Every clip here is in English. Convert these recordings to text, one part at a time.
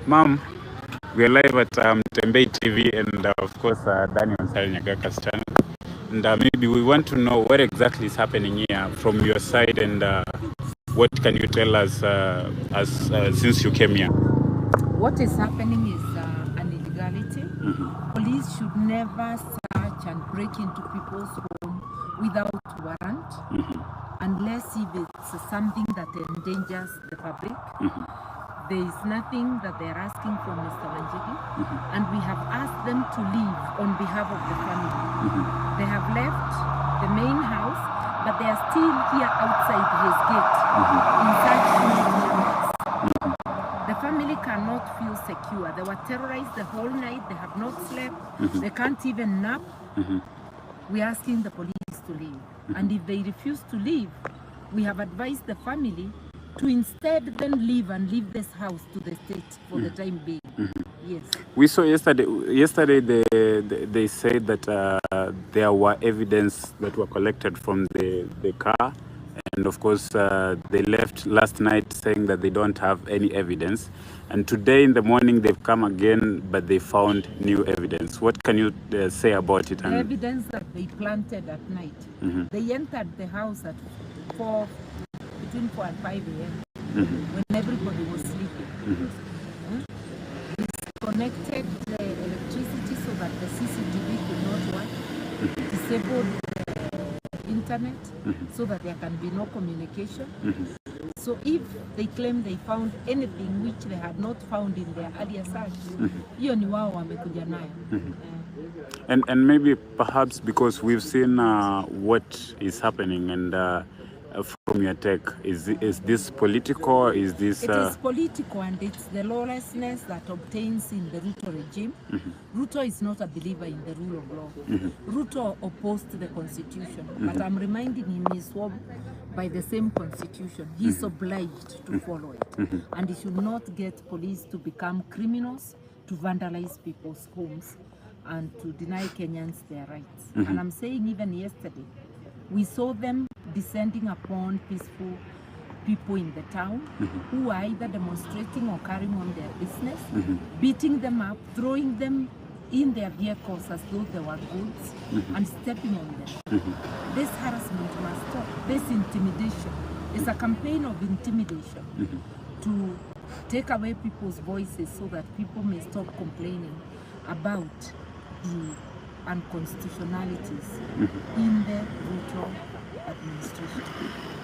Mom, we're live at Tembei TV and of course Daniel Nyagaka's channel. And maybe we want to know what exactly is happening here from your side, and what can you tell us since you came here? What is happening is an illegality. Police should never search and break into people's home without warrant, unless if it's something that endangers the public. There is nothing that they're asking from Mr. Wanjigi, and we have asked them to leave on behalf of the family. They have left the main house, but they are still here outside his gate in such moments. The family cannot feel secure. They were terrorized the whole night. They have not slept. They can't even nap. We're asking the police to leave. And if they refuse to leave, we have advised the family to instead then leave and leave this house to the state for the time being. Yes. We saw yesterday they said that there were evidence that were collected from the car, and of course they left last night saying that they don't have any evidence, and today in the morning they've come again, but they found new evidence. What can you say about it? The evidence that they planted at night. They entered the house at between 4 and 5 a.m. when everybody was sleeping. Disconnected the electricity so that the CCTV could not work. Disabled the internet so that there can be no communication. So if they claim they found anything which they had not found in their earlier search, hiyo ni wao wamekuja nayo. And maybe perhaps because we've seen what is happening, and from your take, is this political? Is this? It is political, and it's the lawlessness that obtains in the Ruto regime. Ruto is not a believer in the rule of law. Ruto opposed the constitution, but I'm reminding him he's sworn by the same constitution. He's obliged to follow it, and he should not get police to become criminals, to vandalize people's homes, and to deny Kenyans their rights. And I'm saying even yesterday, we saw them descending upon peaceful people in the town who are either demonstrating or carrying on their business, beating them up, throwing them in their vehicles as though they were goods, and stepping on them. This harassment must stop. This intimidation is a campaign of intimidation to take away people's voices so that people may stop complaining about the unconstitutionalities in the Ruto administration.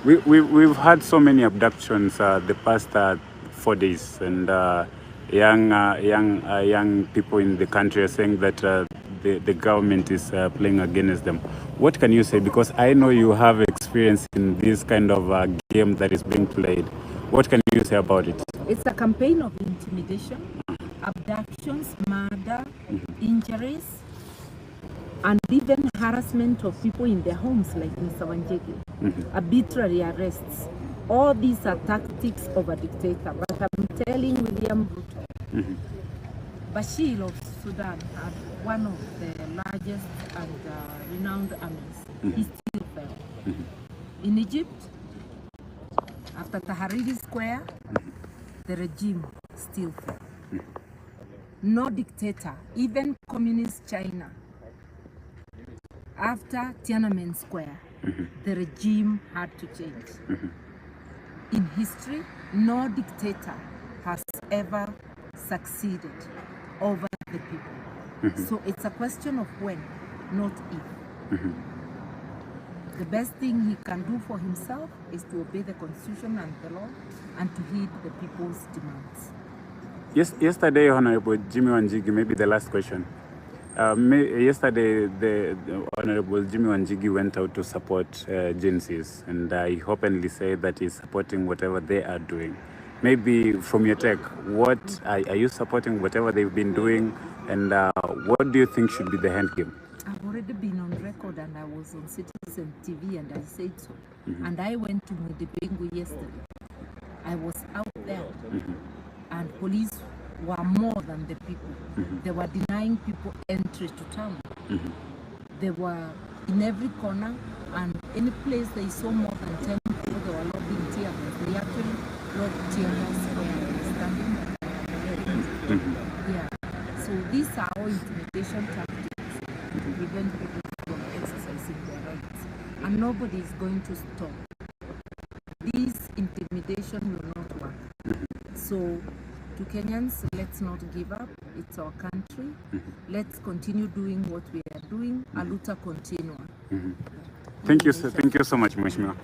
We've had so many abductions the past 4 days, and young people in the country are saying that the government is playing against them. What can you say? Because I know you have experience in this kind of game that is being played. What can you say about it? It's a campaign of intimidation, abductions, murder, injuries, and even harassment of people in their homes, like Mr. Wanjigi, arbitrary arrests. All these are tactics of a dictator. But I'm telling William Ruto, Bashir of Sudan had one of the largest and renowned armies. He still fell. In Egypt, after Tahrir Square, the regime still fell. No dictator, even communist China, after Tiananmen Square, the regime had to change. In history, no dictator has ever succeeded over the people. So it's a question of when, not if. The best thing he can do for himself is to obey the constitution and the law, and to heed the people's demands. Yesterday, Honorable Jimmy Wanjigi, maybe the last question. Yesterday, the Honorable Jimmy Wanjigi went out to support agencies, and he openly said that he's supporting whatever they are doing. Maybe from your take, what are you supporting whatever they've been doing, and what do you think should be the end game? I've already been on record, and I was on Citizen TV, and I said so. And I went to Mudibengu yesterday. I was out there, and police were more than the people. They were denying people entry to town. They were in every corner, and any place they saw more than 10 people, they were lobbing tear gas. They actually lobbed tear gas where I was standing. Yeah. So these are all intimidation tactics to prevent people from exercising their rights. And nobody is going to stop. This intimidation will not work. So to Kenyans, let's not give up. It's our country. Let's continue doing what we are doing. Aluta continua. Thank you so much, Mheshimiwa.